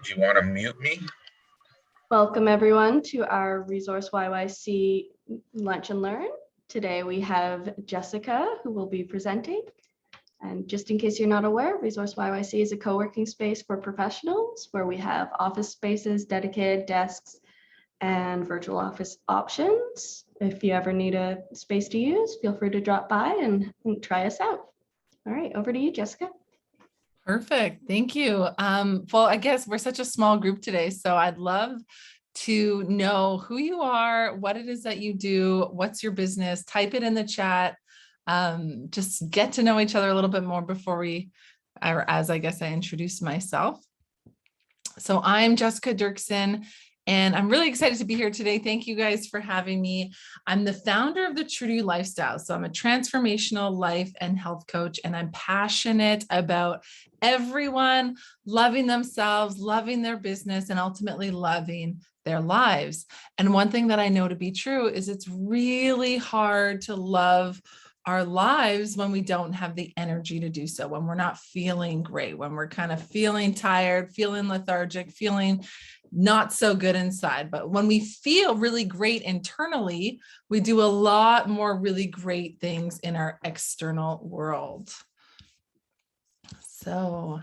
Do you want to mute me? Welcome everyone to our Resource YYC Lunch and Learn. Today we have Jessica who will be presenting. And just in case you're not aware, Resource YYC is a co-working space for professionals where we have office spaces, dedicated desks, and virtual office options. If you ever need a space to use, feel free to drop by and try us out. All right, over to you, Jessica. Perfect. Thank you. Well, I guess we're such a small group today, so I'd love to know who you are, what it is that you do, what's your business, type it in the chat. Just get to know each other a little bit more before as I guess I introduce myself. So I'm Jessica Derksen, and I'm really excited to be here today. Thank you guys for having me. I'm the founder of the True to You Lifestyle. So I'm a transformational life and health coach, and I'm passionate about everyone loving themselves, loving their business, and ultimately loving their lives. And one thing that I know to be true is it's really hard to love our lives when we don't have the energy to do so, when we're not feeling great, when we're kind of feeling tired, feeling lethargic, feeling not so good inside. But when we feel really great internally, we do a lot more really great things in our external world. So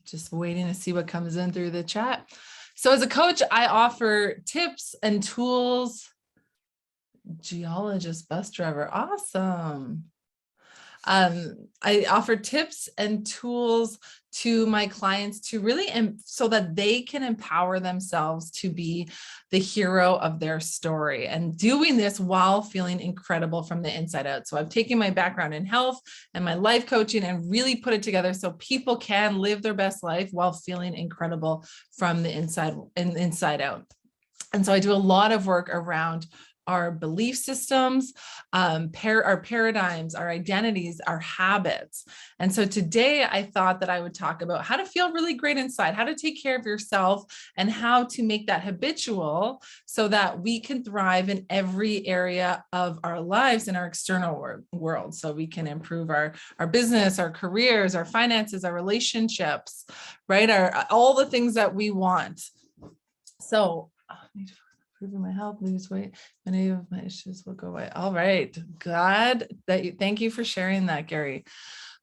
just waiting to see what comes in through the chat. So as a coach, I offer tips and tools. Geologist, bus driver, awesome. I offer tips and tools to my clients to really, so that they can empower themselves to be the hero of their story, and doing this while feeling incredible from the inside out. So I've taken my background in health and my life coaching and really put it together so people can live their best life while feeling incredible from the inside out. And so I do a lot of work around our belief systems, our paradigms, our identities, our habits. And so today I thought that I would talk about how to feel really great inside, how to take care of yourself, and how to make that habitual so that we can thrive in every area of our lives in our external world. So we can improve our business, our careers, our finances, our relationships, right? All the things that we want. So improving my health, lose weight, many of my issues will go away. All right, glad that thank you for sharing that, Gary.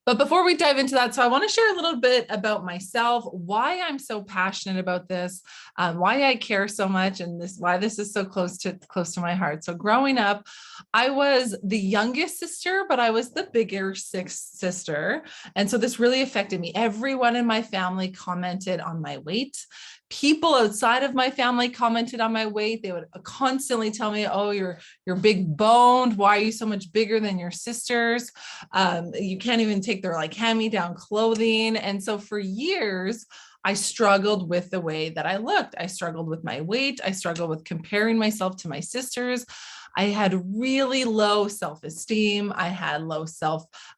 But before we dive into that, so I want to share a little bit about myself, why I'm so passionate about this, why I care so much, and why this is so close to my heart. So growing up, I was the youngest sister, but I was the bigger sixth sister. And so this really affected me. Everyone in my family commented on my weight. People outside of my family commented on my weight. They would constantly tell me, oh, you're big boned. Why are you so much bigger than your sisters? You can't even take their like hand-me-down clothing. And so for years, I struggled with the way that I looked. I struggled with my weight. I struggled with comparing myself to my sisters. I had really low self-esteem. I had low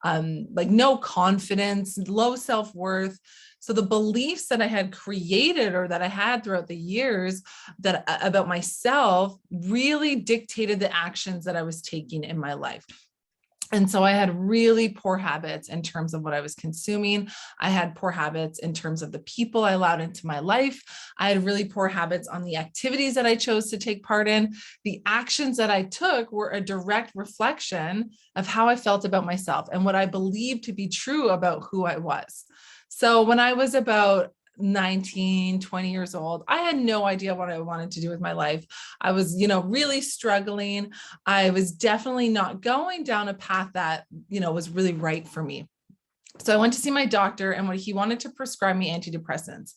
no confidence, low self-worth. So the beliefs that I had created or that I had throughout the years about myself really dictated the actions that I was taking in my life. And so I had really poor habits in terms of what I was consuming. I had poor habits in terms of the people I allowed into my life. I had really poor habits on the activities that I chose to take part in. The actions that I took were a direct reflection of how I felt about myself and what I believed to be true about who I was. So when I was about 19, 20 years old, I had no idea what I wanted to do with my life. I was, really struggling. I was definitely not going down a path that, was really right for me. So I went to see my doctor, and he wanted to prescribe me antidepressants.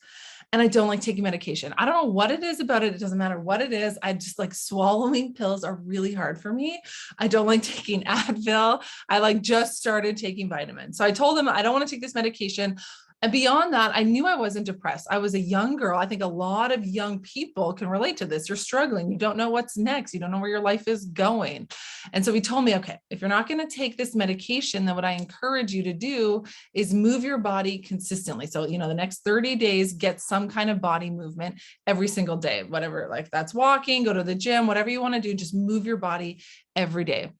And I don't like taking medication. I don't know what it is about it. It doesn't matter what it is. I just like swallowing pills are really hard for me. I don't like taking Advil. I just started taking vitamins. So I told him I don't want to take this medication. And beyond that, I knew I wasn't depressed. I was a young girl. I think a lot of young people can relate to this. You're struggling. You don't know what's next. You don't know where your life is going. And so he told me, okay, if you're not going to take this medication, then what I encourage you to do is move your body consistently. So, the next 30 days, get some kind of body movement every single day, whatever, like that's walking, go to the gym, whatever you want to do, just move your body every day.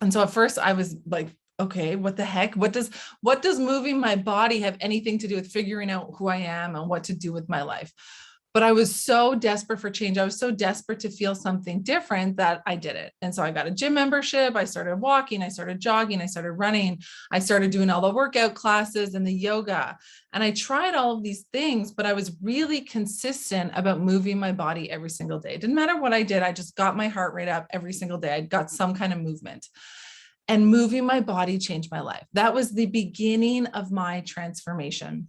And so at first I was like okay, what the heck? What does moving my body have anything to do with figuring out who I am and what to do with my life? But I was so desperate for change. I was so desperate to feel something different that I did it. And so I got a gym membership. I started walking, I started jogging, I started running, I started doing all the workout classes and the yoga. And I tried all of these things, but I was really consistent about moving my body every single day. It didn't matter what I did. I just got my heart rate up every single day. I got some kind of movement. And moving my body changed my life. That was the beginning of my transformation.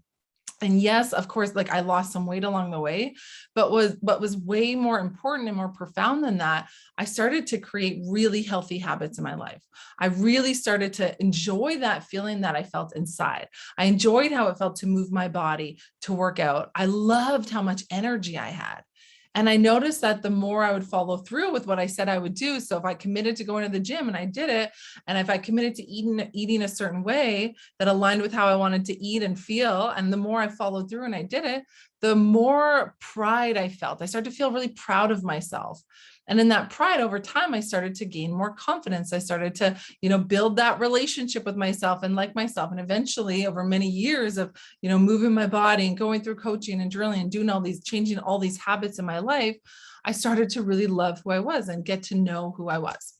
And yes, of course, like I lost some weight along the way, but what was way more important and more profound than that, I started to create really healthy habits in my life. I really started to enjoy that feeling that I felt inside. I enjoyed how it felt to move my body, to work out. I loved how much energy I had. And I noticed that the more I would follow through with what I said I would do. So if I committed to going to the gym and I did it, and if I committed to eating a certain way that aligned with how I wanted to eat and feel, and the more I followed through and I did it, the more pride I felt. I started to feel really proud of myself. And in that pride over time, I started to gain more confidence. I started to, build that relationship with myself and like myself. And eventually over many years of, moving my body and going through coaching and drilling and doing changing all these habits in my life, I started to really love who I was and get to know who I was.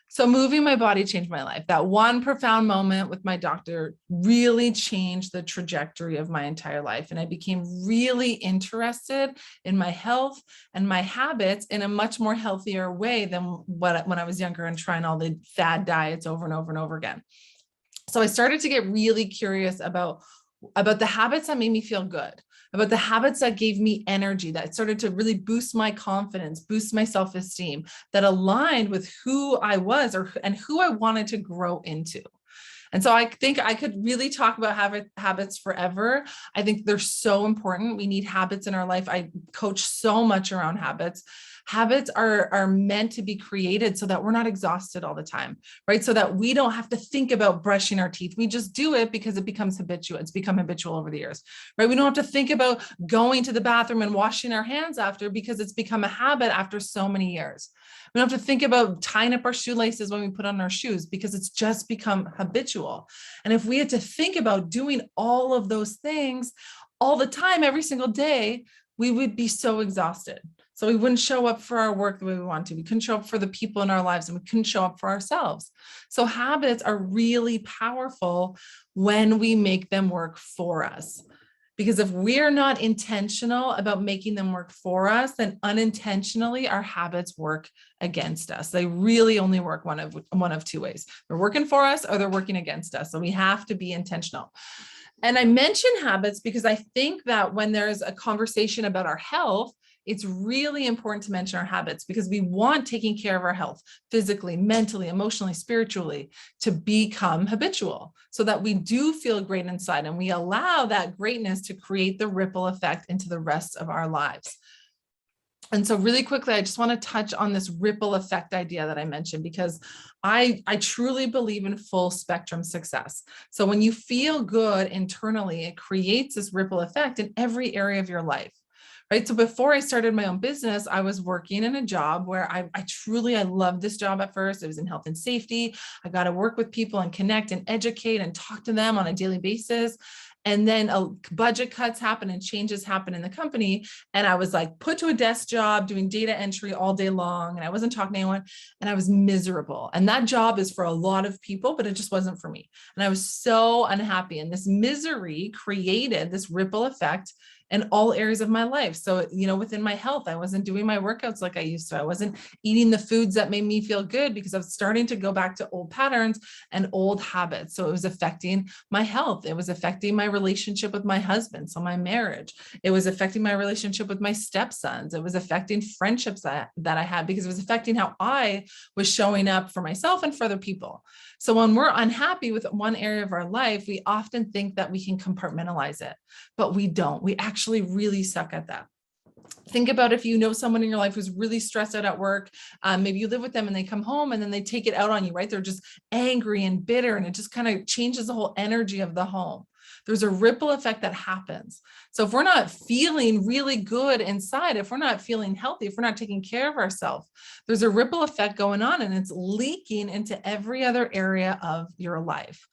So moving my body changed my life. That one profound moment with my doctor really changed the trajectory of my entire life. And I became really interested in my health and my habits in a much more healthier way than when I was younger and trying all the fad diets over and over and over again. So I started to get really curious about the habits that made me feel good, about the habits that gave me energy, that started to really boost my confidence, boost my self-esteem, that aligned with who I was and who I wanted to grow into. And so I think I could really talk about habits forever. I think they're so important. We need habits in our life. I coach so much around habits. Habits are meant to be created so that we're not exhausted all the time, right? So that we don't have to think about brushing our teeth. We just do it because it becomes habitual. It's become habitual over the years, right? We don't have to think about going to the bathroom and washing our hands after because it's become a habit after so many years. We don't have to think about tying up our shoelaces when we put on our shoes because it's just become habitual. And if we had to think about doing all of those things all the time, every single day, we would be so exhausted. So we wouldn't show up for our work the way we want to. We couldn't show up for the people in our lives and we couldn't show up for ourselves. So habits are really powerful when we make them work for us. Because if we're not intentional about making them work for us, then unintentionally our habits work against us. They really only work one of two ways. They're working for us or they're working against us. So we have to be intentional. And I mention habits because I think that when there's a conversation about our health, it's really important to mention our habits because we want taking care of our health physically, mentally, emotionally, spiritually to become habitual so that we do feel great inside and we allow that greatness to create the ripple effect into the rest of our lives. And so really quickly, I just want to touch on this ripple effect idea that I mentioned, because I truly believe in full spectrum success. So when you feel good internally, it creates this ripple effect in every area of your life. Right. So before I started my own business, I was working in a job where I loved this job at first. It was in health and safety. I got to work with people and connect and educate and talk to them on a daily basis. And then budget cuts happen and changes happen in the company. And I was like put to a desk job doing data entry all day long. And I wasn't talking to anyone and I was miserable. And that job is for a lot of people, but it just wasn't for me. And I was so unhappy. And this misery created this ripple effect in all areas of my life. So, within my health, I wasn't doing my workouts like I used to. I wasn't eating the foods that made me feel good because I was starting to go back to old patterns and old habits. So it was affecting my health. It was affecting my relationship with my husband. So my marriage, it was affecting my relationship with my stepsons. It was affecting friendships that I had because it was affecting how I was showing up for myself and for other people. So when we're unhappy with one area of our life, we often think that we can compartmentalize it, but we don't. We actually really suck at that. Think about if you know someone in your life who's really stressed out at work, maybe you live with them and they come home and then they take it out on you, right? They're just angry and bitter and it just kind of changes the whole energy of the home. there's a ripple effect that happens. So if we're not feeling really good inside, if we're not feeling healthy, if we're not taking care of ourselves, there's a ripple effect going on, and it's leaking into every other area of your life.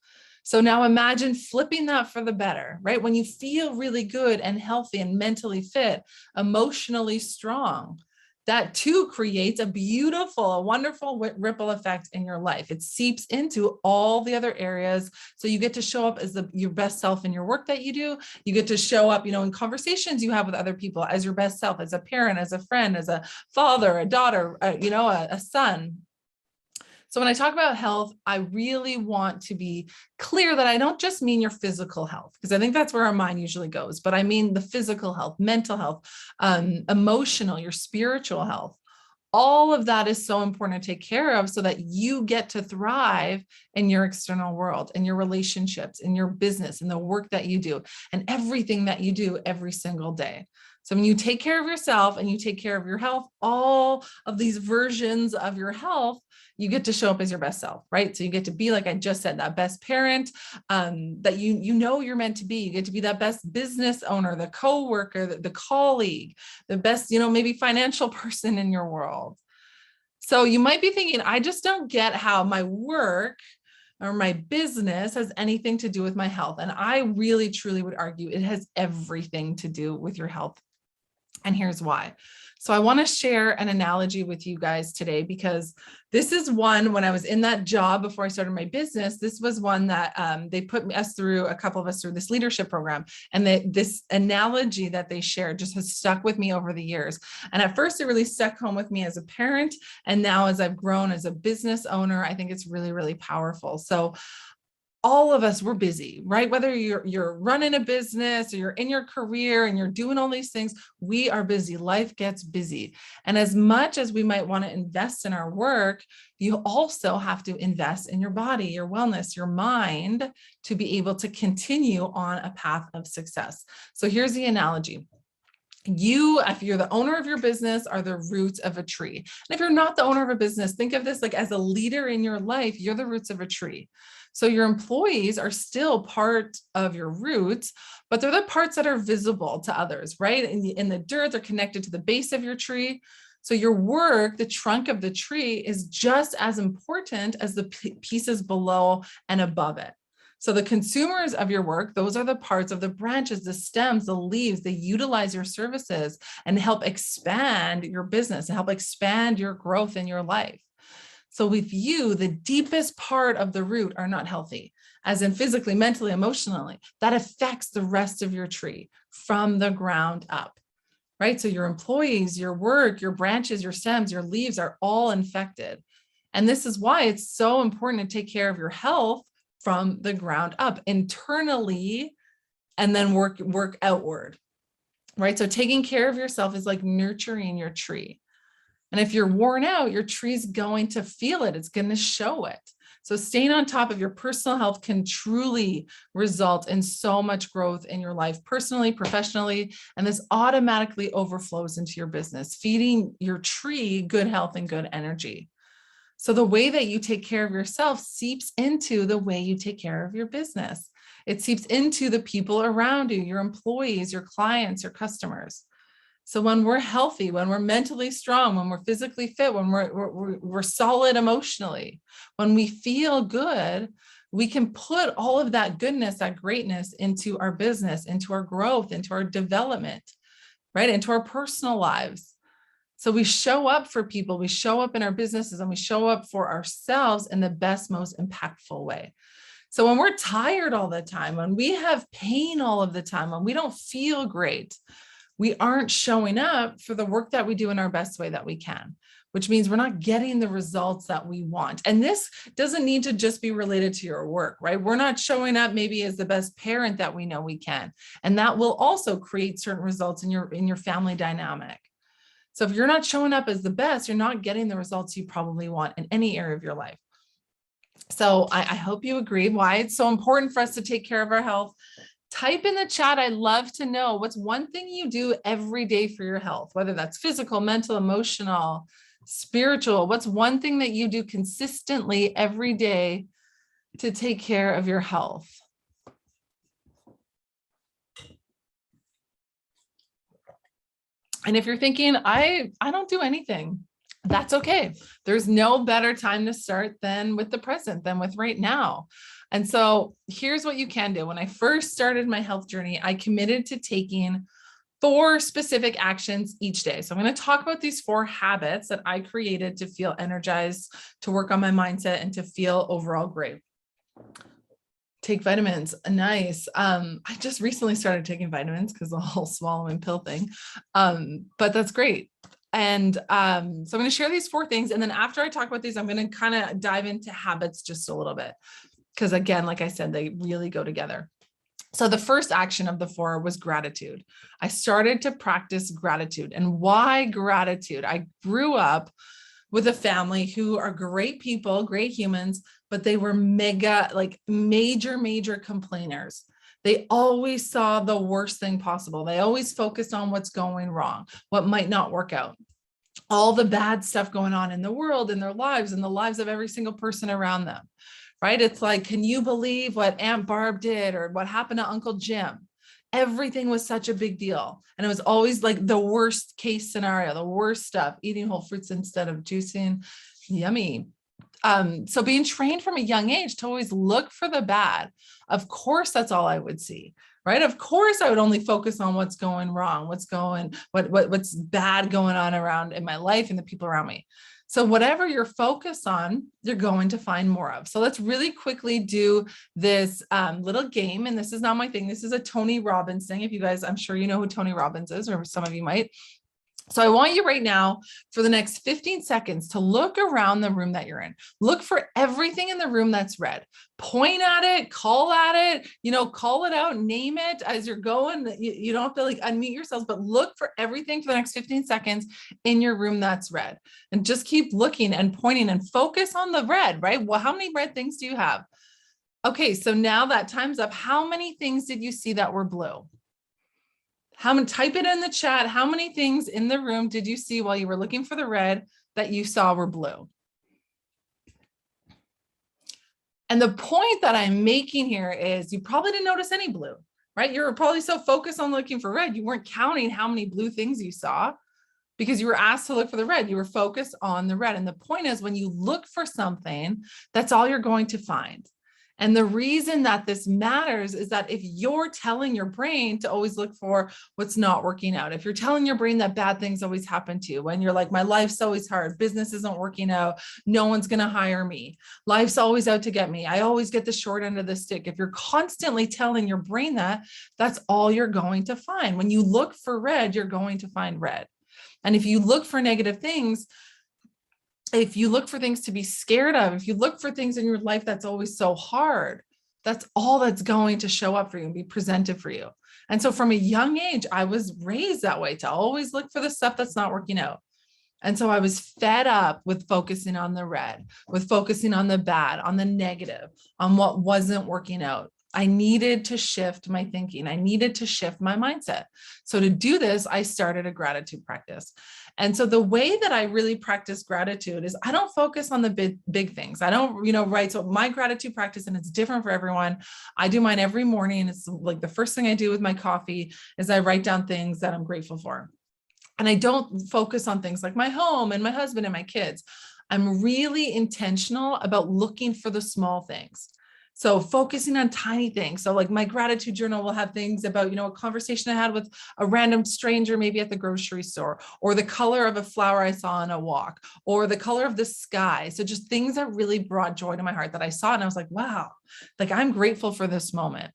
So now imagine flipping that for the better, right? When you feel really good and healthy and mentally fit, emotionally strong, that too creates a beautiful, a wonderful ripple effect in your life. It seeps into all the other areas. So you get to show up as your best self in your work that you do. You get to show up, in conversations you have with other people as your best self, as a parent, as a friend, as a father, a daughter, a son. So when I talk about health, I really want to be clear that I don't just mean your physical health, because I think that's where our mind usually goes, but I mean the physical health, mental health, emotional, your spiritual health. All of that is so important to take care of so that you get to thrive in your external world, in your relationships, in your business, in the work that you do, and everything that you do every single day. So when you take care of yourself and you take care of your health, all of these versions of your health, you get to show up as your best self, right? So you get to be, like I just said, that best parent that you're meant to be. You get to be that best business owner, the coworker, the colleague, the best, maybe financial person in your world. So you might be thinking, I just don't get how my work or my business has anything to do with my health. And I really, truly would argue it has everything to do with your health. And here's why. So I want to share an analogy with you guys today, because this is one, when I was in that job before I started my business, this was one that they put a couple of us through this leadership program. And this analogy that they shared just has stuck with me over the years. And at first it really stuck home with me as a parent. And now as I've grown as a business owner, I think it's really, really powerful. So all of us, we're busy, right? Whether you're running a business or you're in your career and you're doing all these things, we are busy. Life gets busy. And as much as we might want to invest in our work, you also have to invest in your body, your wellness, your mind to be able to continue on a path of success. So here's the analogy. If you're the owner of your business, are the roots of a tree. And if you're not the owner of a business, think of this like as a leader in your life, you're the roots of a tree. So your employees are still part of your roots, but they're the parts that are visible to others, right? In the dirt, they're connected to the base of your tree. So your work, the trunk of the tree, is just as important as the pieces below and above it. So the consumers of your work, those are the parts of the branches, the stems, the leaves. They utilize your services and help expand your business and help expand your growth in your life. So with you, the deepest part of the root are not healthy, as in physically, mentally, emotionally. That affects the rest of your tree from the ground up, right? So your employees, your work, your branches, your stems, your leaves are all infected. And this is why it's so important to take care of your health from the ground up, internally, and then work outward, right? So taking care of yourself is like nurturing your tree. And if you're worn out, your tree's going to feel it. It's going to show it. So staying on top of your personal health can truly result in so much growth in your life, personally, professionally, and this automatically overflows into your business, feeding your tree good health and good energy. So the way that you take care of yourself seeps into the way you take care of your business. It seeps into the people around you, your employees, your clients, your customers. So when we're healthy, when we're mentally strong, when we're physically fit, when we're solid emotionally, when we feel good, we can put all of that goodness, that greatness into our business, into our growth, into our development, right? Into our personal lives. So we show up for people, we show up in our businesses, and we show up for ourselves in the best, most impactful way. So when we're tired all the time, when we have pain all of the time, when we don't feel great, we aren't showing up for the work that we do in our best way that we can, which means we're not getting the results that we want. And this doesn't need to just be related to your work, right? We're not showing up maybe as the best parent that we know we can. And that will also create certain results in your family dynamic. So if you're not showing up as the best, you're not getting the results you probably want in any area of your life. So I hope you agree why it's so important for us to take care of our health. Type in the chat. I'd love to know what's one thing you do every day for your health, whether that's physical, mental, emotional, spiritual. What's one thing that you do consistently every day to take care of your health? And if you're thinking, I don't do anything, that's okay. There's no better time to start than with the present, than with right now. And so here's what you can do. When I first started my health journey, I committed to taking 4 specific actions each day. So I'm going to talk about these 4 habits that I created to feel energized, to work on my mindset, and to feel overall great. Take vitamins. Nice. I just recently started taking vitamins because the whole swallowing pill thing. But that's great. And so I'm going to share these 4 things. And then after I talk about these, I'm going to kind of dive into habits just a little bit. Because again, like I said, they really go together. So the first action of the 4 was gratitude. I started to practice gratitude. And why gratitude? I grew up with a family who are great people, great humans, but they were major complainers. They always saw the worst thing possible. They always focused on what's going wrong, what might not work out, all the bad stuff going on in the world, in their lives, in the lives of every single person around them, right? It's like, can you believe what Aunt Barb did or what happened to Uncle Jim? Everything was such a big deal. And it was always like the worst case scenario, the worst stuff, eating whole fruits instead of juicing. Yummy. So being trained from a young age to always look for the bad. Of course, that's all I would see, right? Of course, I would only focus on what's going wrong, what's bad going on around in my life and the people around me. So whatever you're focused on, you're going to find more of. So let's really quickly do this little game. And this is not my thing. This is a Tony Robbins thing. If you guys, I'm sure you know who Tony Robbins is, or some of you might. So I want you right now for the next 15 seconds to look around the room that you're in. Look for everything in the room that's red. Point at it, call at it, call it out, name it as you're going. You don't have to like unmute yourselves, but look for everything for the next 15 seconds in your room that's red. And just keep looking and pointing and focus on the red, right? Well, how many red things do you have? Okay, so now that time's up. How many things did you see that were blue? Type it in the chat. How many things in the room did you see while you were looking for the red that you saw were blue? And the point that I'm making here is you probably didn't notice any blue, right? You were probably so focused on looking for red, you weren't counting how many blue things you saw because you were asked to look for the red. You were focused on the red. And the point is, when you look for something, that's all you're going to find. And the reason that this matters is that if you're telling your brain to always look for what's not working out, if you're telling your brain that bad things always happen to you, when you're like, my life's always hard, business isn't working out, no one's going to hire me, life's always out to get me, I always get the short end of the stick. If you're constantly telling your brain that, that's all you're going to find. When you look for red, you're going to find red. And if you look for negative things, if you look for things to be scared of, if you look for things in your life that's always so hard, that's all that's going to show up for you and be presented for you. And so from a young age, I was raised that way, to always look for the stuff that's not working out. And so I was fed up with focusing on the red, with focusing on the bad, on the negative, on what wasn't working out. I needed to shift my thinking. I needed to shift my mindset. So to do this, I started a gratitude practice. And so the way that I really practice gratitude is I don't focus on the big things. I don't, write. So my gratitude practice, and it's different for everyone. I do mine every morning. It's like the first thing I do with my coffee is I write down things that I'm grateful for. And I don't focus on things like my home and my husband and my kids. I'm really intentional about looking for the small things. So focusing on tiny things. So like my gratitude journal will have things about, a conversation I had with a random stranger, maybe at the grocery store, or the color of a flower I saw on a walk, or the color of the sky. So just things that really brought joy to my heart that I saw. And I was like, wow, like I'm grateful for this moment.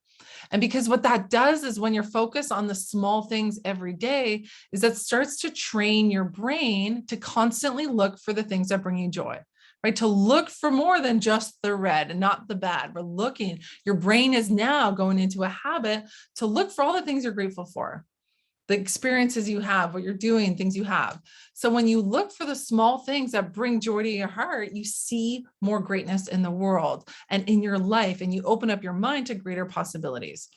And because what that does is when you're focused on the small things every day, is that starts to train your brain to constantly look for the things that bring you joy. Right? To look for more than just the red and not the bad. We're looking, your brain is now going into a habit to look for all the things you're grateful for, the experiences you have, what you're doing, things you have. So when you look for the small things that bring joy to your heart, you see more greatness in the world and in your life, and you open up your mind to greater possibilities.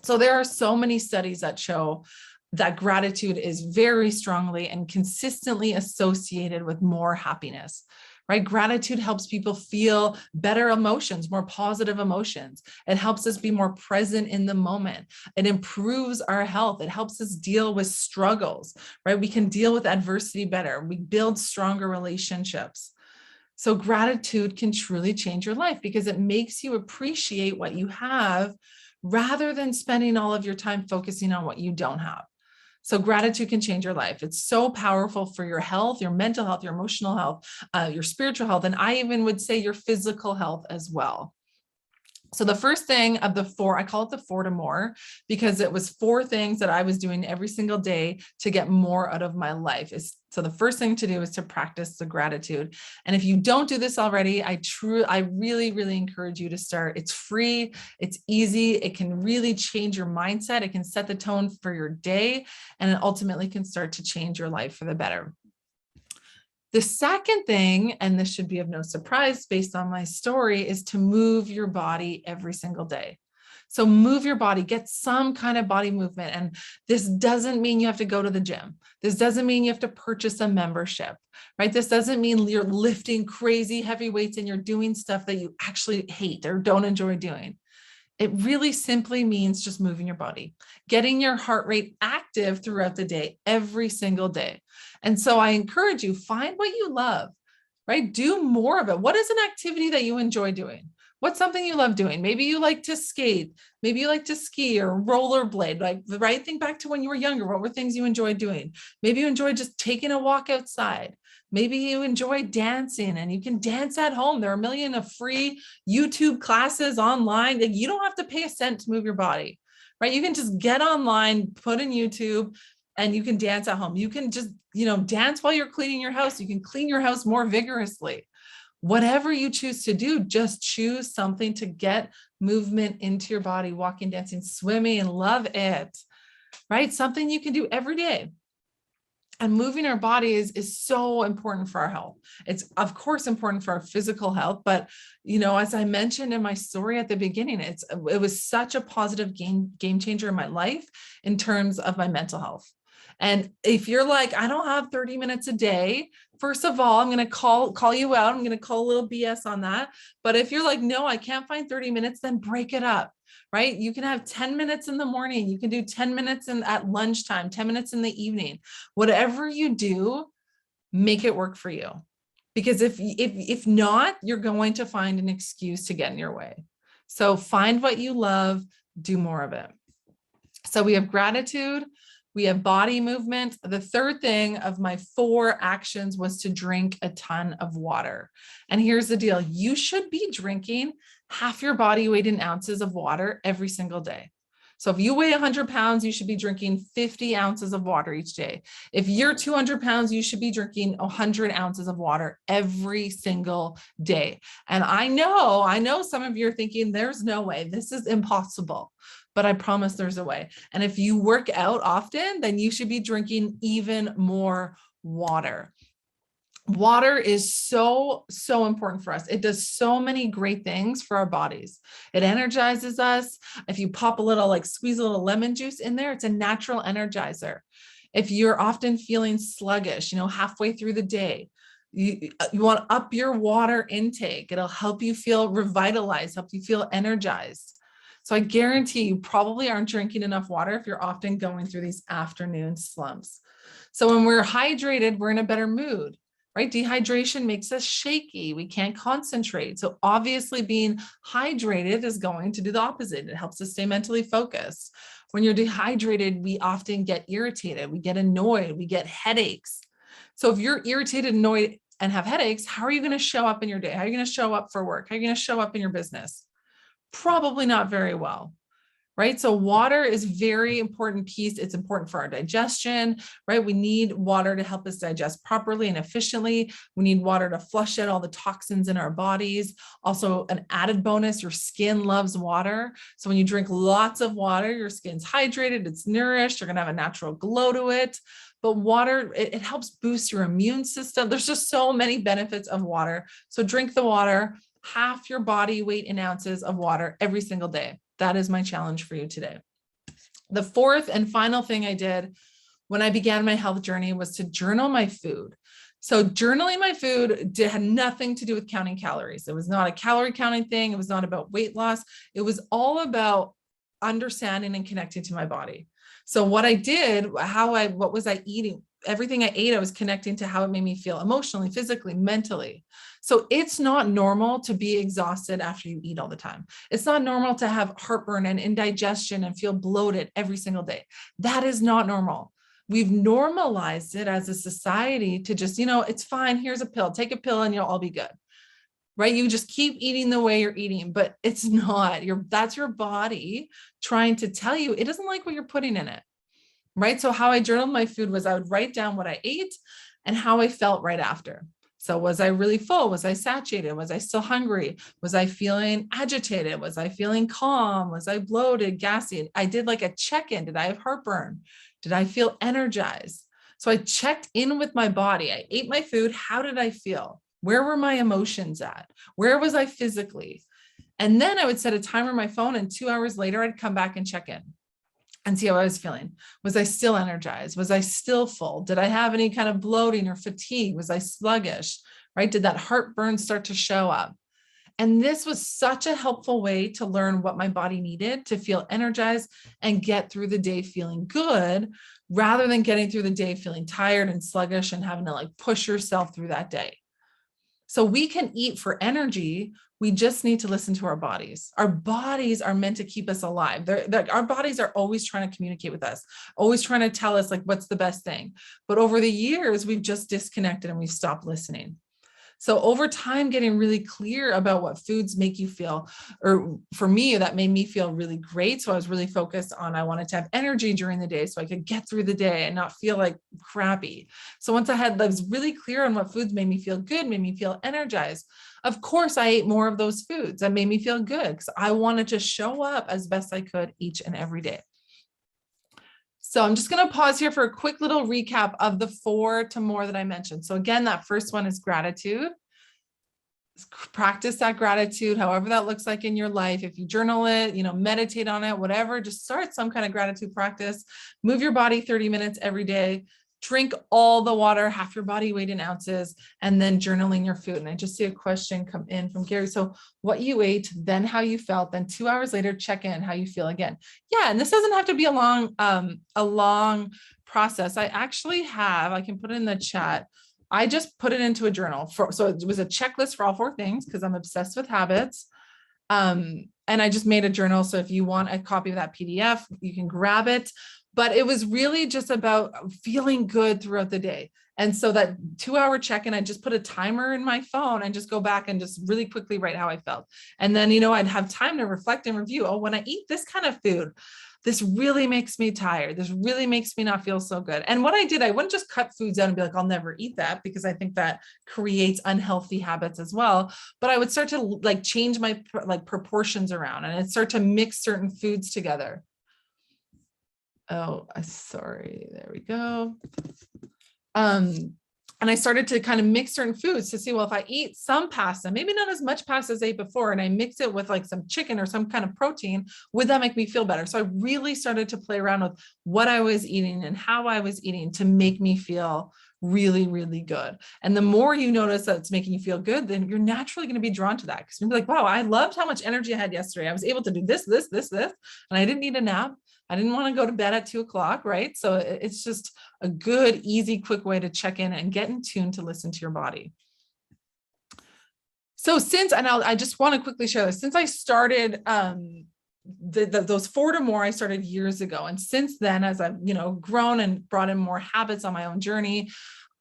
So there are so many studies that show that gratitude is very strongly and consistently associated with more happiness. right? Gratitude helps people feel better emotions, more positive emotions. It helps us be more present in the moment. It improves our health. It helps us deal with struggles, right? We can deal with adversity better. We build stronger relationships. So gratitude can truly change your life because it makes you appreciate what you have rather than spending all of your time focusing on what you don't have. So gratitude can change your life. It's so powerful for your health, your mental health, your emotional health, your spiritual health, and I even would say your physical health as well. So the first thing of the four, I call it the 4 to more, because it was 4 things that I was doing every single day to get more out of my life. So the first thing to do is to practice the gratitude. And if you don't do this already, I really, really encourage you to start. It's free, it's easy, it can really change your mindset, it can set the tone for your day, and it ultimately can start to change your life for the better. The second thing, and this should be of no surprise based on my story, is to move your body every single day. So move your body, get some kind of body movement. And this doesn't mean you have to go to the gym. This doesn't mean you have to purchase a membership, right? This doesn't mean you're lifting crazy heavy weights and you're doing stuff that you actually hate or don't enjoy doing. It really simply means just moving your body, getting your heart rate active throughout the day, every single day. And so I encourage you, find what you love, right? Do more of it. What is an activity that you enjoy doing? What's something you love doing? Maybe you like to skate. Maybe you like to ski or rollerblade. Like, right? Think back to when you were younger. What were things you enjoyed doing? Maybe you enjoyed just taking a walk outside. Maybe you enjoy dancing and you can dance at home. There are a million of free YouTube classes online. Like, you don't have to pay a cent to move your body, right? You can just get online, put in YouTube, and you can dance at home. You can just, dance while you're cleaning your house. You can clean your house more vigorously. Whatever you choose to do, just choose something to get movement into your body, walking, dancing, swimming, and love it, right? Something you can do every day. And moving our body is so important for our health. It's of course important for our physical health, but as I mentioned in my story at the beginning, it was such a positive game changer in my life in terms of my mental health. And if you're like, I don't have 30 minutes a day, first of all, I'm going to call you out. I'm going to call a little BS on that. But if you're like, no, I can't find 30 minutes, then break it up. Right? You can have 10 minutes in the morning. You can do 10 minutes at lunchtime, 10 minutes in the evening. Whatever you do, make it work for you. Because if not, you're going to find an excuse to get in your way. So find what you love, do more of it. So we have gratitude, we have body movement. The third thing of my 4 actions was to drink a ton of water. And here's the deal. You should be drinking half your body weight in ounces of water every single day. So if you weigh 100 pounds, you should be drinking 50 ounces of water each day. If you're 200 pounds, you should be drinking 100 ounces of water every single day. And I know some of you are thinking, there's no way, this is impossible. But I promise there's a way. And if you work out often, then you should be drinking even more water. Water is so important for us. It does so many great things for our bodies. It energizes us. If you pop squeeze a little lemon juice in there, it's a natural energizer. If you're often feeling sluggish, halfway through the day, you want to up your water intake. It'll help you feel revitalized, help you feel energized. So I guarantee you probably aren't drinking enough water if you're often going through these afternoon slumps. So when we're hydrated, we're in a better mood, right? Dehydration makes us shaky. We can't concentrate. So obviously being hydrated is going to do the opposite. It helps us stay mentally focused. When you're dehydrated, we often get irritated. We get annoyed. We get headaches. So if you're irritated, annoyed, and have headaches, how are you going to show up in your day? How are you going to show up for work? How are you going to show up in your business? Probably not very well, right? So water is very important piece. It's important for our digestion, right? We need water to help us digest properly and efficiently. We need water to flush out all the toxins in our bodies. Also, an added bonus, your skin loves water. So when you drink lots of water, your skin's hydrated, it's nourished, you're going to have a natural glow to it. But water, it helps boost your immune system. There's just so many benefits of water. So drink the water. Half your body weight in ounces of water every single day. That is my challenge for you today. The fourth and final thing I did when I began my health journey was to journal my food. So journaling my food had nothing to do with counting calories. It was not a calorie counting thing. It was not about weight loss. It was all about understanding and connecting to my body. So what I did, what was I eating? Everything I ate, I was connecting to how it made me feel emotionally, physically, mentally. So it's not normal to be exhausted after you eat all the time. It's not normal to have heartburn and indigestion and feel bloated every single day. That is not normal. We've normalized it as a society to just, it's fine. Here's a pill, take a pill and you'll all be good. Right? You just keep eating the way you're eating, but it's not. That's your body trying to tell you it doesn't like what you're putting in it. Right? So how I journaled my food was I would write down what I ate and how I felt right after. So was I really full? Was I satiated? Was I still hungry? Was I feeling agitated? Was I feeling calm? Was I bloated, gassy? I did like a check-in. Did I have heartburn? Did I feel energized? So I checked in with my body. I ate my food. How did I feel? Where were my emotions at? Where was I physically? And then I would set a timer on my phone, and 2 hours later, I'd come back and check in and see how I was feeling. Was I still energized? Was I still full? Did I have any kind of bloating or fatigue? Was I sluggish, right? Did that heartburn start to show up? And this was such a helpful way to learn what my body needed to feel energized and get through the day feeling good, rather than getting through the day feeling tired and sluggish and having to like push yourself through that day. So we can eat for energy. We just need to listen to our bodies. Our bodies are meant to keep us alive. Our bodies are always trying to communicate with us, always trying to tell us like what's the best thing. But over the years, we've just disconnected and we've stopped listening. So over time, getting really clear about what foods make you feel, or for me, that made me feel really great. So I was really focused on, I wanted to have energy during the day so I could get through the day and not feel like crappy. So once I was really clear on what foods made me feel good, made me feel energized, of course, I ate more of those foods that made me feel good because I wanted to show up as best I could each and every day. So I'm just going to pause here for a quick little recap of the 4 to more that I mentioned. So again, that first one is gratitude. Practice that gratitude, however that looks like in your life. If you journal it, meditate on it, whatever, just start some kind of gratitude practice. Move your body 30 minutes every day. Drink all the water, half your body weight in ounces, and then journaling your food. And I just see a question come in from Gary. So what you ate, then how you felt, then 2 hours later, check in how you feel again. Yeah. And this doesn't have to be a long process. I can put it in the chat. I just put it into a journal so it was a checklist for all 4 things because I'm obsessed with habits. And I just made a journal. So if you want a copy of that PDF, you can grab it. But it was really just about feeling good throughout the day. And so that 2-hour check-in, I just put a timer in my phone and just go back and just really quickly write how I felt. And then, I'd have time to reflect and review. Oh, when I eat this kind of food, this really makes me tired. This really makes me not feel so good. And what I did, I wouldn't just cut foods out and be like, I'll never eat that, because I think that creates unhealthy habits as well. But I would start to like change my proportions around, and I'd start to mix certain foods together. Oh, sorry. There we go. And I started to kind of mix certain foods to see, well, if I eat some pasta, maybe not as much pasta as I ate before, and I mix it with like some chicken or some kind of protein, would that make me feel better? So I really started to play around with what I was eating and how I was eating to make me feel really, really good. And the more you notice that it's making you feel good, then you're naturally going to be drawn to that, because you'll be like, wow, I loved how much energy I had yesterday. I was able to do this, and I didn't need a nap. I didn't want to go to bed at 2 o'clock, right? So it's just a good, easy, quick way to check in and get in tune to listen to your body. So I just want to quickly share this, since I started those 4 to more, I started years ago. And since then, as I've, grown and brought in more habits on my own journey,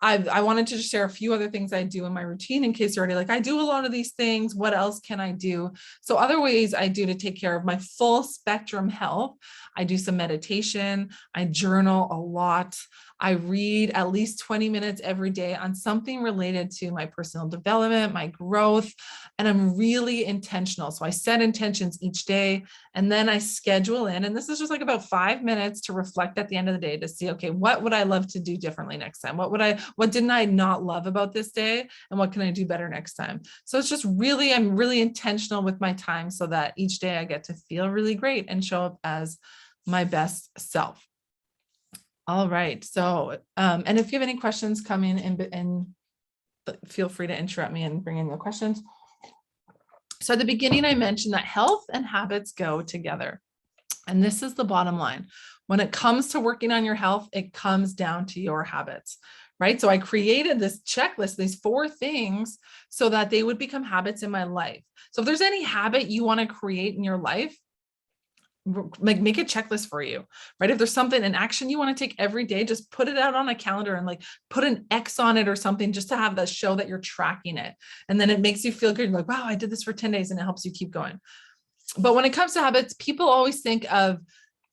I wanted to just share a few other things I do in my routine, in case you're already like, I do a lot of these things. What else can I do? So other ways I do to take care of my full spectrum health. I do some meditation. I journal a lot. I read at least 20 minutes every day on something related to my personal development, my growth, and I'm really intentional. So I set intentions each day, and then I schedule in, and this is just like about 5 minutes to reflect at the end of the day to see, okay, what would I love to do differently next time? What didn't I not love about this day? And what can I do better next time? So it's just really, I'm really intentional with my time so that each day I get to feel really great and show up as my best self. All right. So, and if you have any questions, come in but feel free to interrupt me and bring in the questions. So at the beginning, I mentioned that health and habits go together. And this is the bottom line. When it comes to working on your health, it comes down to your habits, right? So I created this checklist, these 4 things, so that they would become habits in my life. So if there's any habit you want to create in your life, like make a checklist for you, right? If there's something, an action you want to take every day, just put it out on a calendar and like put an X on it or something, just to have that show that you're tracking it. And then it makes you feel good. You're like, wow, I did this for 10 days, and it helps you keep going. But when it comes to habits, people always think of,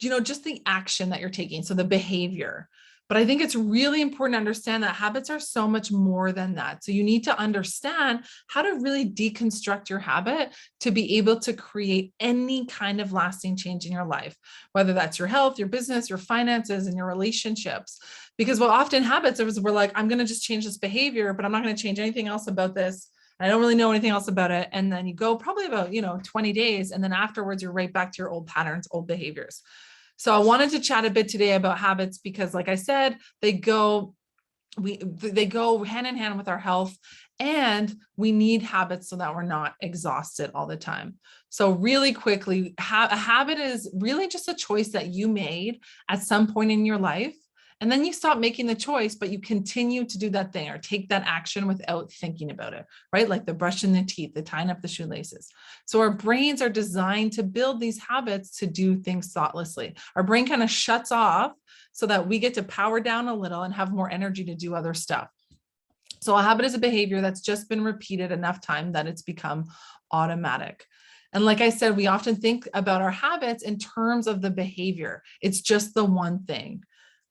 just the action that you're taking. So the behavior. But I think it's really important to understand that habits are so much more than that. So you need to understand how to really deconstruct your habit to be able to create any kind of lasting change in your life, whether that's your health, your business, your finances, and your relationships. Because what often happens is we're like, I'm going to just change this behavior, but I'm not going to change anything else about this. I don't really know anything else about it. And then you go probably about, 20 days. And then afterwards, you're right back to your old patterns, old behaviors. So I wanted to chat a bit today about habits because, like I said, they go hand in hand with our health, and we need habits so that we're not exhausted all the time. So really quickly, a habit is really just a choice that you made at some point in your life. And then you stop making the choice, but you continue to do that thing or take that action without thinking about it, right? Like the brushing the teeth, the tying up the shoelaces. So our brains are designed to build these habits to do things thoughtlessly. Our brain kind of shuts off so that we get to power down a little and have more energy to do other stuff. So a habit is a behavior that's just been repeated enough time that it's become automatic. And like I said, we often think about our habits in terms of the behavior. It's just the one thing.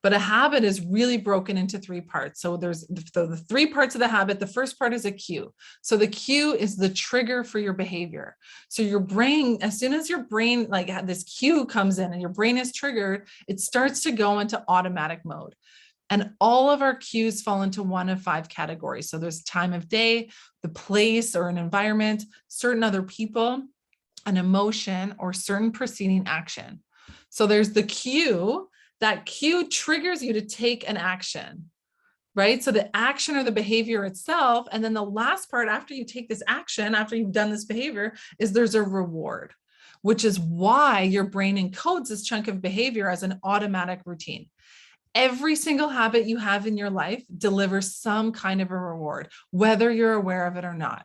But a habit is really broken into 3 parts. So there's the 3 parts of the habit. The first part is a cue. So the cue is the trigger for your behavior. So your brain, as soon as your brain, like this cue comes in and your brain is triggered, it starts to go into automatic mode. And all of our cues fall into one of 5 categories. So there's time of day, the place or an environment, certain other people, an emotion, or certain preceding action. So there's the cue. That cue triggers you to take an action, right? So the action or the behavior itself. And then the last part after you take this action, after you've done this behavior, is there's a reward, which is why your brain encodes this chunk of behavior as an automatic routine. Every single habit you have in your life delivers some kind of a reward, whether you're aware of it or not.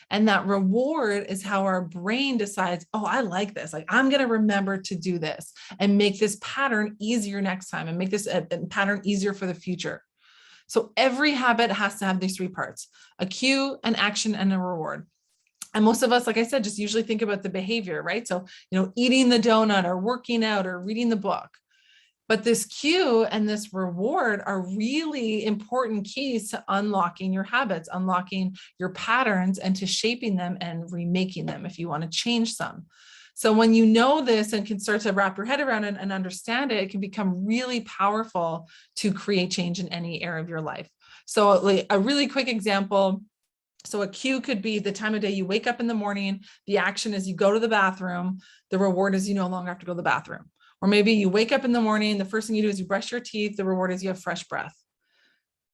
And that reward is how our brain decides, oh, I like this. Like, I'm going to remember to do this and make this pattern easier next time and make this a pattern easier for the future. So every habit has to have these 3 parts: a cue, an action, and a reward. And most of us, like I said, just usually think about the behavior, right? So, eating the donut or working out or reading the book. But this cue and this reward are really important keys to unlocking your habits, unlocking your patterns, and to shaping them and remaking them if you want to change some. So when you know this and can start to wrap your head around it and understand it, it can become really powerful to create change in any area of your life. So like a really quick example. So a cue could be the time of day you wake up in the morning. The action is you go to the bathroom. The reward is you no longer have to go to the bathroom. Or maybe you wake up in the morning, the first thing you do is you brush your teeth. The reward is you have fresh breath,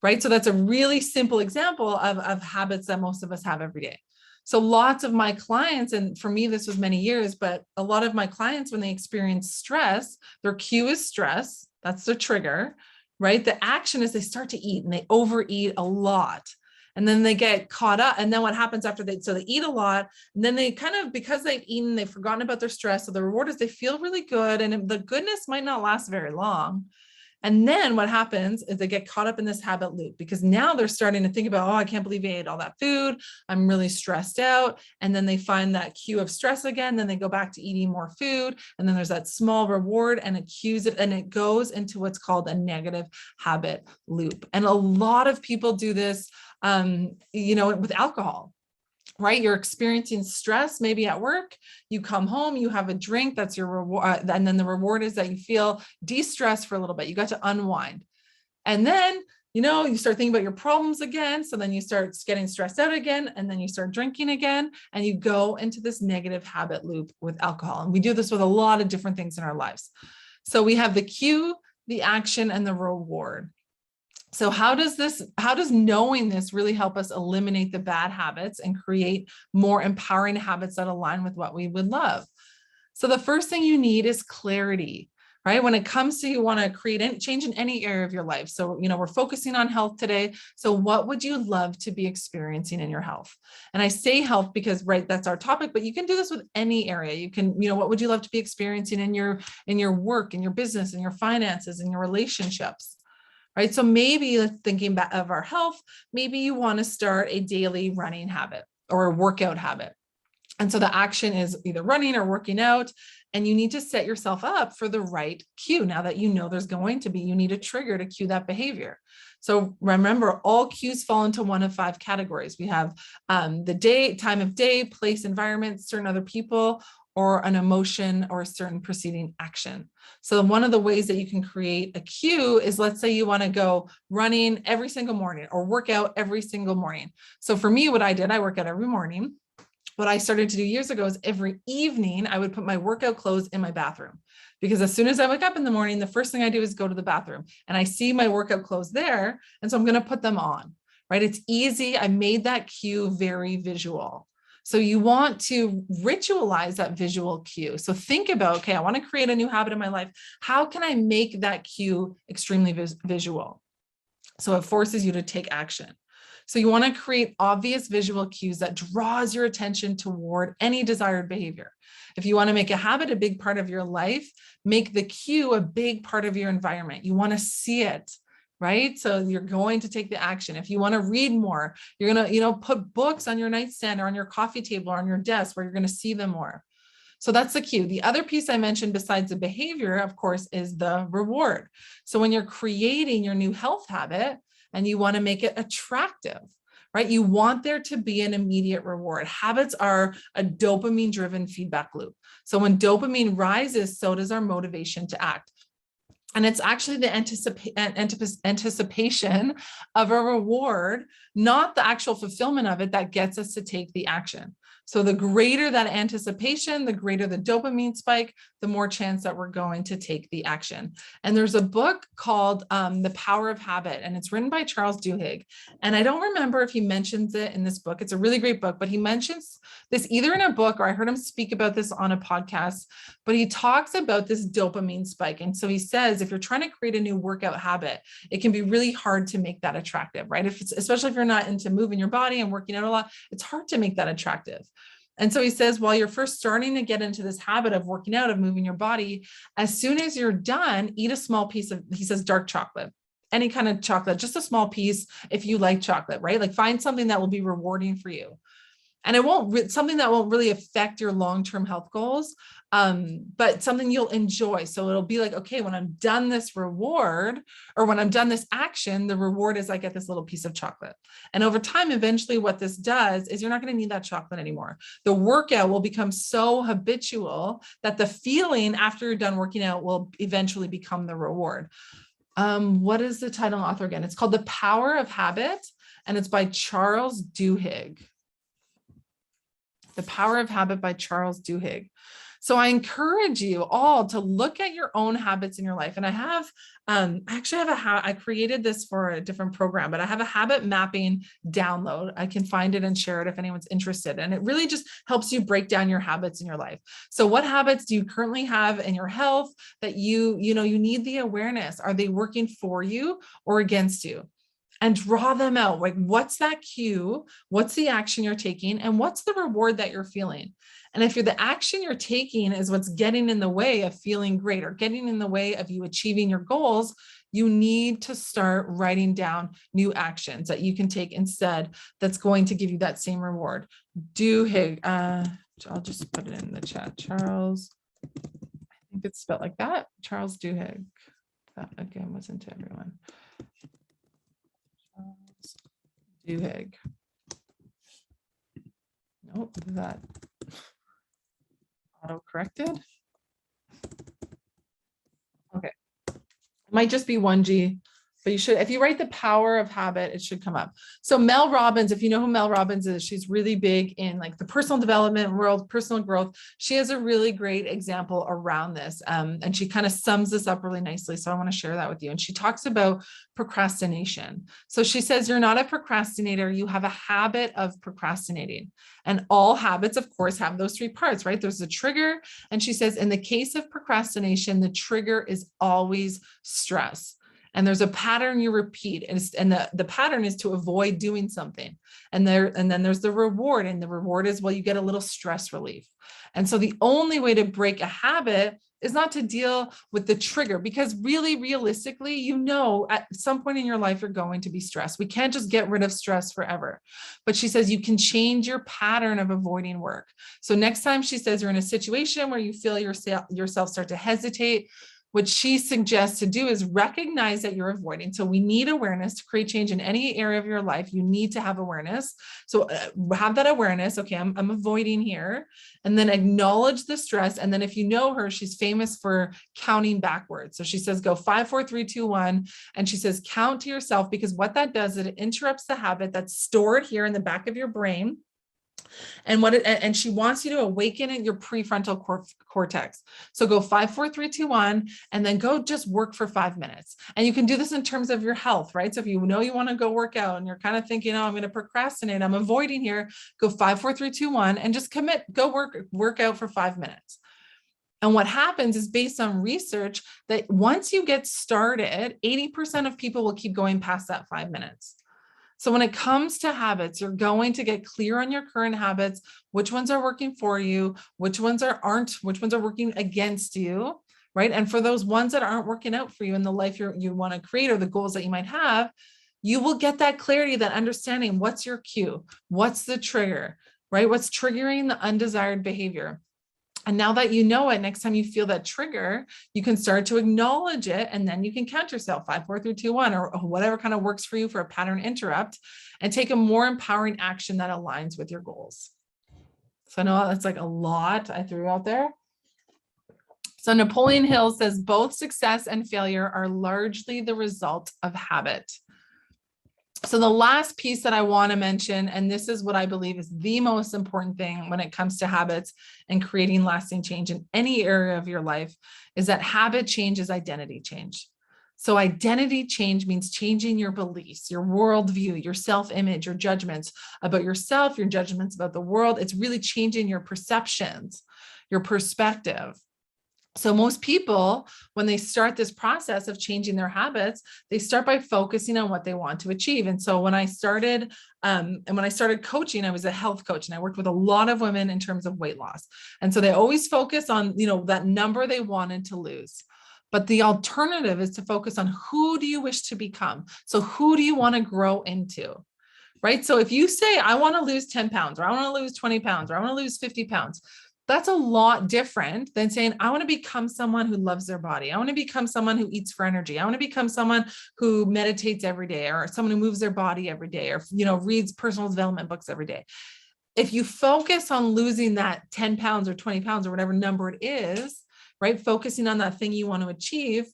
right? So that's a really simple example of habits that most of us have every day. So lots of my clients, and for me, this was many years, but a lot of my clients, when they experience stress, their cue is stress. That's the trigger, right? The action is they start to eat and they overeat a lot. And then they get caught up. And then what happens after they eat a lot, and then they kind of, because they've eaten, they've forgotten about their stress. So the reward is they feel really good, and the goodness might not last very long. And then what happens is they get caught up in this habit loop, because now they're starting to think about, oh, I can't believe I ate all that food. I'm really stressed out. And then they find that cue of stress again. Then they go back to eating more food. And then there's that small reward, and it cues it, and it goes into what's called a negative habit loop. And a lot of people do this, with alcohol. Right? You're experiencing stress, maybe at work, you come home, you have a drink, that's your reward. And then the reward is that you feel de-stressed for a little bit. You got to unwind. And then, you start thinking about your problems again. So then you start getting stressed out again, and then you start drinking again, and you go into this negative habit loop with alcohol. And we do this with a lot of different things in our lives. So we have the cue, the action, and the reward. So how does knowing this really help us eliminate the bad habits and create more empowering habits that align with what we would love? So the first thing you need is clarity, right? When it comes to you want to create any change in any area of your life. So, we're focusing on health today. So what would you love to be experiencing in your health? And I say health because, right, that's our topic, but you can do this with any area. You can, what would you love to be experiencing in your work, in your business, in your finances, in your relationships? Right. So maybe thinking back of our health, maybe you want to start a daily running habit or a workout habit. And so the action is either running or working out, and you need to set yourself up for the right cue. Now that there's going to be, you need a trigger to cue that behavior. So remember, all cues fall into one of 5 categories. We have the day, time of day, place, environment, certain other people, or an emotion or a certain preceding action. So one of the ways that you can create a cue is, let's say you want to go running every single morning or work out every single morning. So for me, what I did, I work out every morning. What I started to do years ago is every evening, I would put my workout clothes in my bathroom, because as soon as I wake up in the morning, the first thing I do is go to the bathroom and I see my workout clothes there. And so I'm going to put them on, right? It's easy. I made that cue very visual. So you want to ritualize that visual cue. So think about, okay, I want to create a new habit in my life. How can I make that cue extremely visual? So it forces you to take action. So you want to create obvious visual cues that draws your attention toward any desired behavior. If you want to make a habit a big part of your life, make the cue a big part of your environment. You want to see it, right? So you're going to take the action. If you want to read more, you're going to, put books on your nightstand or on your coffee table or on your desk where you're going to see them more. So that's the cue. The other piece I mentioned besides the behavior, of course, is the reward. So when you're creating your new health habit and you want to make it attractive, right? You want there to be an immediate reward. Habits are a dopamine-driven feedback loop. So when dopamine rises, so does our motivation to act. And it's actually the anticipation of a reward, not the actual fulfillment of it, that gets us to take the action. So the greater that anticipation, the greater the dopamine spike, the more chance that we're going to take the action. And there's a book called The Power of Habit, and it's written by Charles Duhigg. And I don't remember if he mentions it in this book. It's a really great book, but he mentions this either in a book, or I heard him speak about this on a podcast, but he talks about this dopamine spike. And so he says, if you're trying to create a new workout habit, it can be really hard to make that attractive, right? Especially if you're not into moving your body and working out a lot, it's hard to make that attractive. And so he says, while you're first starting to get into this habit of working out, of moving your body, as soon as you're done, eat a small piece of, he says, dark chocolate, any kind of chocolate, just a small piece if you like chocolate, right? Like find something that will be rewarding for you. And it won't, something that won't really affect your long-term health goals, but something you'll enjoy. So it'll be like, okay, when I'm done this reward, or when I'm done this action, the reward is I get this little piece of chocolate. And over time, eventually what this does is you're not going to need that chocolate anymore. The workout will become so habitual that the feeling after you're done working out will eventually become the reward. What is the title and author again? It's called The Power of Habit, and it's by Charles Duhigg. The Power of Habit by Charles Duhigg. So I encourage you all to look at your own habits in your life. And I have, I created this for a different program, but I have a habit mapping download. I can find it and share it if anyone's interested. And it really just helps you break down your habits in your life. So what habits do you currently have in your health that you need the awareness? Are they working for you or against you? And draw them out. Like, what's that cue? What's the action you're taking? And what's the reward that you're feeling? And if the action you're taking is what's getting in the way of feeling great or getting in the way of you achieving your goals, you need to start writing down new actions that you can take instead that's going to give you that same reward. Duhigg, I'll just put it in the chat. Charles, I think it's spelled like that. Charles Duhigg. That again wasn't to everyone. Duhigg. Nope, is that auto-corrected? Okay. It might just be 1G. but you should, if you write the power of habit, it should come up. So Mel Robbins, if you know who Mel Robbins is, she's really big in like the personal development world, personal growth. She has a really great example around this. And she kind of sums this up really nicely. So I want to share that with you. And she talks about procrastination. So she says, you're not a procrastinator. You have a habit of procrastinating. And all habits, of course, have those three parts, right? There's a trigger. And she says, in the case of procrastination, the trigger is always stress. And there's a pattern you repeat, and the pattern is to avoid doing something. And then there's the reward, and the reward is, well, you get a little stress relief. And so the only way to break a habit is not to deal with the trigger, because really, realistically, you know, at some point in your life, you're going to be stressed. We can't just get rid of stress forever. But she says you can change your pattern of avoiding work. So next time, she says, you're in a situation where you feel yourself start to hesitate, what she suggests to do is recognize that you're avoiding. So we need awareness to create change in any area of your life. You need to have awareness. So have that awareness. Okay, I'm avoiding here. And then acknowledge the stress. And then if you know her, she's famous for counting backwards. So she says, go 5, 4, 3, 2, 1. And she says, count to yourself, because what that does, it interrupts the habit that's stored here in the back of your brain. And she wants you to awaken in your prefrontal cortex. So go 5, 4, 3, 2, 1, and then go just work for 5 minutes. And you can do this in terms of your health, right? So if you know you want to go work out and you're kind of thinking, oh, I'm going to procrastinate, I'm avoiding here, go 5, 4, 3, 2, 1, and just commit, go work out for 5 minutes. And what happens is, based on research, that once you get started, 80% of people will keep going past that 5 minutes. So when it comes to habits, you're going to get clear on your current habits, which ones are working for you, which ones aren't, which ones are working against you, right? And for those ones that aren't working out for you in the life you want to create, or the goals that you might have, you will get that clarity, that understanding. What's your cue? What's the trigger, right? What's triggering the undesired behavior? And now that you know it, next time you feel that trigger, you can start to acknowledge it, and then you can count yourself 5, 4, 3, 2, 1, or whatever kind of works for you for a pattern interrupt, and take a more empowering action that aligns with your goals. So I know that's like a lot I threw out there. So Napoleon Hill says both success and failure are largely the result of habit. So the last piece that I want to mention, and this is what I believe is the most important thing when it comes to habits and creating lasting change in any area of your life, is that habit change is identity change. So identity change means changing your beliefs, your worldview, your self-image, your judgments about yourself, your judgments about the world. It's really changing your perceptions, your perspective. So most people, when they start this process of changing their habits, they start by focusing on what they want to achieve. And so when I started coaching, I was a health coach, and I worked with a lot of women in terms of weight loss. And so they always focus on, that number they wanted to lose. But the alternative is to focus on, who do you wish to become? So who do you want to grow into? Right? So if you say, I want to lose 10 pounds, or I want to lose 20 pounds, or I want to lose 50 pounds, that's a lot different than saying, I want to become someone who loves their body. I want to become someone who eats for energy. I want to become someone who meditates every day, or someone who moves their body every day, or, reads personal development books every day. If you focus on losing that 10 pounds or 20 pounds or whatever number it is, right? Focusing on that thing you want to achieve.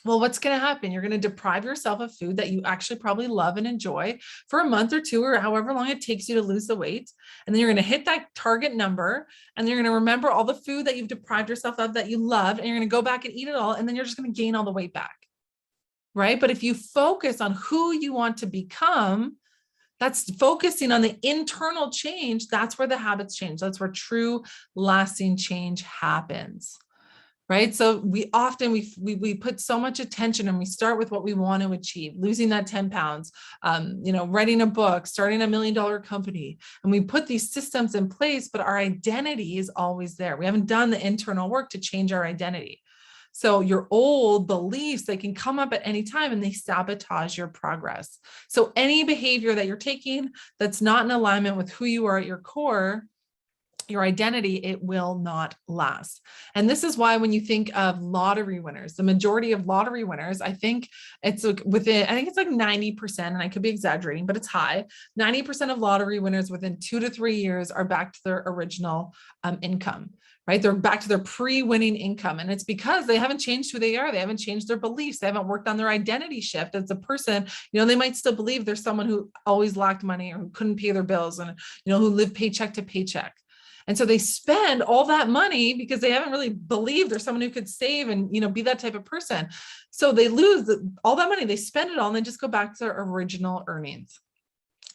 Well, what's going to happen? You're going to deprive yourself of food that you actually probably love and enjoy for a month or two, or however long it takes you to lose the weight. And then you're going to hit that target number, and then you're going to remember all the food that you've deprived yourself of that you love, and you're going to go back and eat it all. And then you're just going to gain all the weight back. Right? But if you focus on who you want to become, that's focusing on the internal change. That's where the habits change. That's where true lasting change happens. Right? So we often, we put so much attention, and we start with what we want to achieve, losing that 10 pounds, writing a book, starting $1 million company. And we put these systems in place, but our identity is always there. We haven't done the internal work to change our identity. So your old beliefs, they can come up at any time, and they sabotage your progress. So any behavior that you're taking that's not in alignment with who you are at your core, your identity, it will not last. And this is why when you think of lottery winners, the majority of lottery winners, I think it's like 90%, and I could be exaggerating, but it's high. 90% of lottery winners within 2 to 3 years are back to their original income. right? They're back to their pre-winning income. And it's because they haven't changed who they are. They haven't changed their beliefs. They haven't worked on their identity shift as a person. They might still believe there's someone who always lacked money or who couldn't pay their bills and, who lived paycheck to paycheck. And so they spend all that money because they haven't really believed there's someone who could save and, be that type of person. So they lose all that money, they spend it all, and then just go back to their original earnings.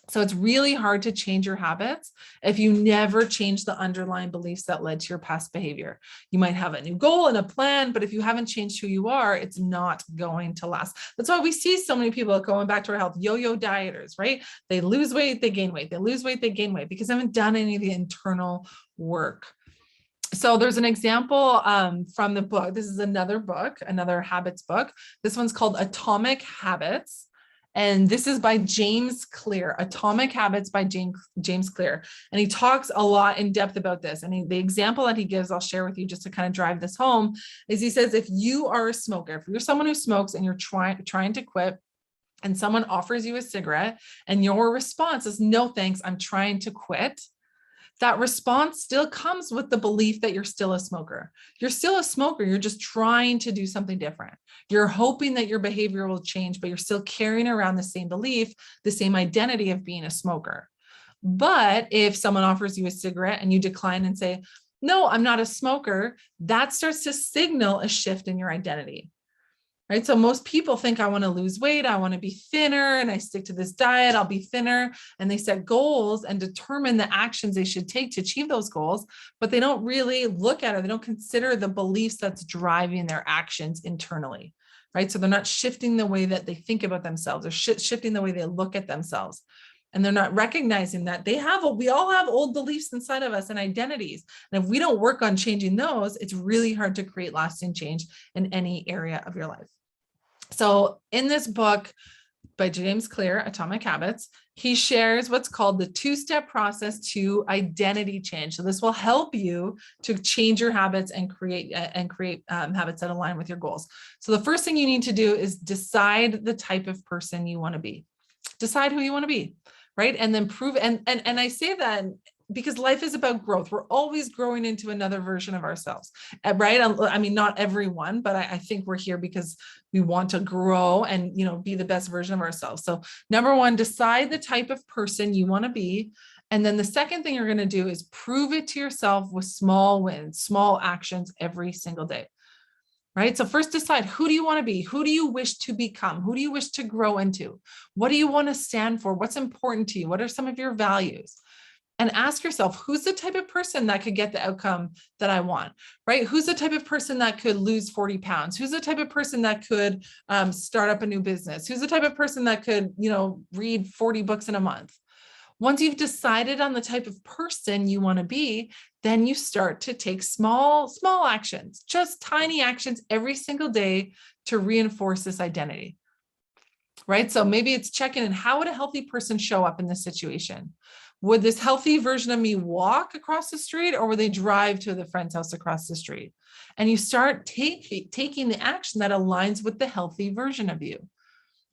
So it's really hard to change your habits if you never change the underlying beliefs that led to your past behavior. You might have a new goal and a plan, but if you haven't changed who you are, it's not going to last. That's why we see so many people going back to our health, yo-yo dieters, right? They lose weight, they gain weight. They lose weight, they gain weight because they haven't done any of the internal work. So there's an example from the book. This is another book, another habits book. This one's called Atomic Habits. And this is by James Clear, Atomic Habits by James Clear. And he talks a lot in depth about this. And the example that he gives, I'll share with you just to kind of drive this home, is he says, if you are a smoker, if you're someone who smokes and you're trying to quit, and someone offers you a cigarette and your response is, no, thanks, I'm trying to quit. That response still comes with the belief that you're still a smoker. You're still a smoker. You're just trying to do something different. You're hoping that your behavior will change, but you're still carrying around the same belief, the same identity of being a smoker. But if someone offers you a cigarette and you decline and say, no, I'm not a smoker, that starts to signal a shift in your identity. Right? So most people think, I want to lose weight, I want to be thinner, and I stick to this diet, I'll be thinner. And they set goals and determine the actions they should take to achieve those goals, but they don't really look at it. They don't consider the beliefs that's driving their actions internally, right? So they're not shifting the way that they think about themselves or shifting the way they look at themselves. And they're not recognizing that we all have old beliefs inside of us and identities. And if we don't work on changing those, it's really hard to create lasting change in any area of your life. So in this book by James Clear, Atomic Habits, he shares what's called the two-step process to identity change. So this will help you to change your habits and create habits that align with your goals. So the first thing you need to do is decide the type of person you want to be. Decide who you want to be, right? And then prove, and I say that because life is about growth. We're always growing into another version of ourselves, right? I mean, not everyone, but I think we're here because we want to grow and, be the best version of ourselves. So number one, decide the type of person you want to be. And then the second thing you're going to do is prove it to yourself with small wins, small actions every single day. Right? So first decide, who do you want to be? Who do you wish to become? Who do you wish to grow into? What do you want to stand for? What's important to you? What are some of your values? And ask yourself, who's the type of person that could get the outcome that I want, right? Who's the type of person that could lose 40 pounds? Who's the type of person that could start up a new business? Who's the type of person that could, read 40 books in a month? Once you've decided on the type of person you want to be, then you start to take small actions, just tiny actions every single day to reinforce this identity, right? So maybe it's checking in, how would a healthy person show up in this situation? Would this healthy version of me walk across the street, or would they drive to the friend's house across the street? And you start taking the action that aligns with the healthy version of you,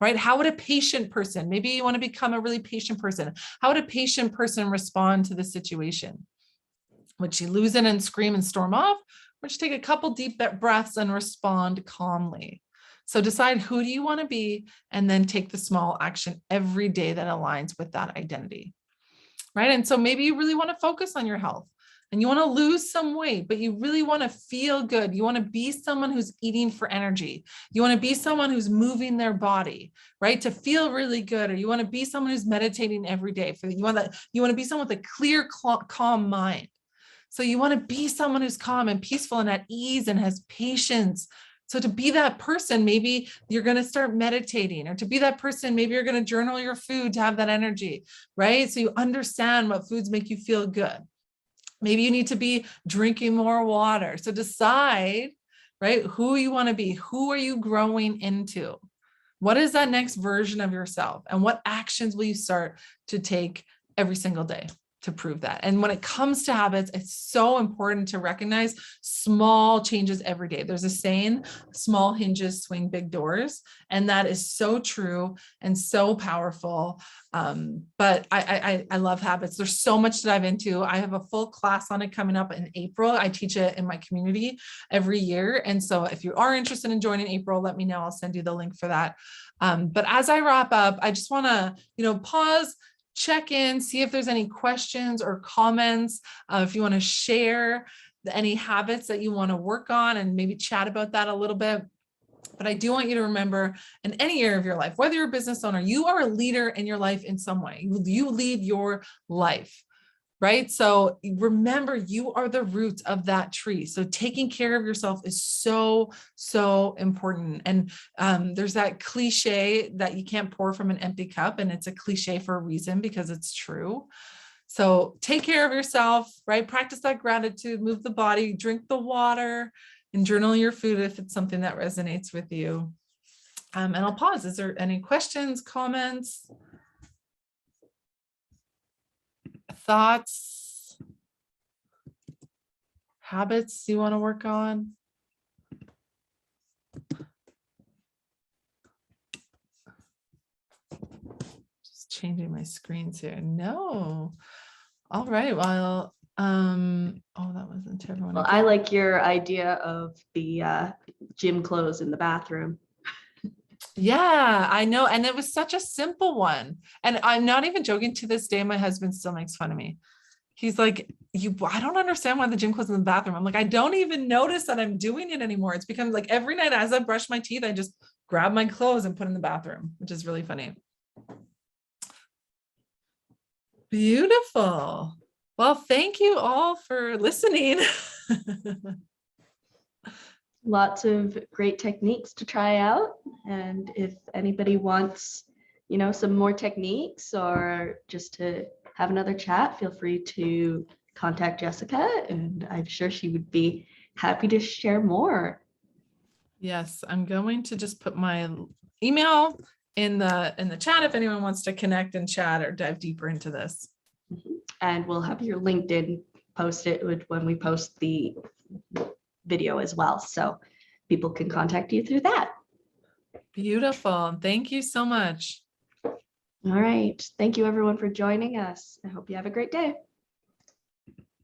right? How would a patient person, maybe you want to become a really patient person. How would a patient person respond to the situation? Would she lose it and scream and storm off? Or would she take a couple deep breaths and respond calmly? So decide, who do you want to be, and then take the small action every day that aligns with that identity. Right? And so maybe you really want to focus on your health and you want to lose some weight, but you really want to feel good. You want to be someone who's eating for energy. You want to be someone who's moving their body, right? To feel really good. Or you want to be someone who's meditating every day. You want to be someone with a clear, calm mind. So you want to be someone who's calm and peaceful and at ease and has patience. So to be that person, maybe you're going to start meditating, or to be that person, maybe you're going to journal your food to have that energy, right? So you understand what foods make you feel good. Maybe you need to be drinking more water. So decide, right, who you want to be. Who are you growing into? What is that next version of yourself? And what actions will you start to take every single day? to prove that. And when it comes to habits, it's so important to recognize small changes every day. There's a saying, small hinges swing big doors. And that is so true and so powerful. But I love habits. There's so much to dive into. I have a full class on it coming up in April. I teach it in my community every year. And so if you are interested in joining April, let me know. I'll send you the link for that. But as I wrap up, I just want to, pause, check in, see if there's any questions or comments. If you want to share any habits that you want to work on and maybe chat about that a little bit. But I do want you to remember, in any area of your life, whether you're a business owner, you are a leader in your life in some way. You lead your life, right? So remember, you are the roots of that tree. So taking care of yourself is so, so important. And there's that cliche that you can't pour from an empty cup, and it's a cliche for a reason, because it's true. So take care of yourself, right? Practice that gratitude, move the body, drink the water, and journal your food if it's something that resonates with you. And I'll pause. Is there any questions, comments, thoughts, habits you want to work on? Just changing my screens here. No. All right. Well, oh, that wasn't to everyone. Well, I like your idea of the gym clothes in the bathroom. Yeah, I know. And it was such a simple one. And I'm not even joking, to this day, my husband still makes fun of me. He's like, I don't understand why the gym clothes in the bathroom. I'm like, I don't even notice that I'm doing it anymore. It's become like every night as I brush my teeth, I just grab my clothes and put in the bathroom, which is really funny. Beautiful. Well, thank you all for listening. Lots of great techniques to try out. And if anybody wants, some more techniques or just to have another chat, feel free to contact Jessica, and I'm sure she would be happy to share more. Yes, I'm going to just put my email in the chat if anyone wants to connect and chat or dive deeper into this. And we'll have your LinkedIn posted when we post the video as well, so people can contact you through that. Beautiful. Thank you so much. All right. Thank you everyone for joining us. I hope you have a great day.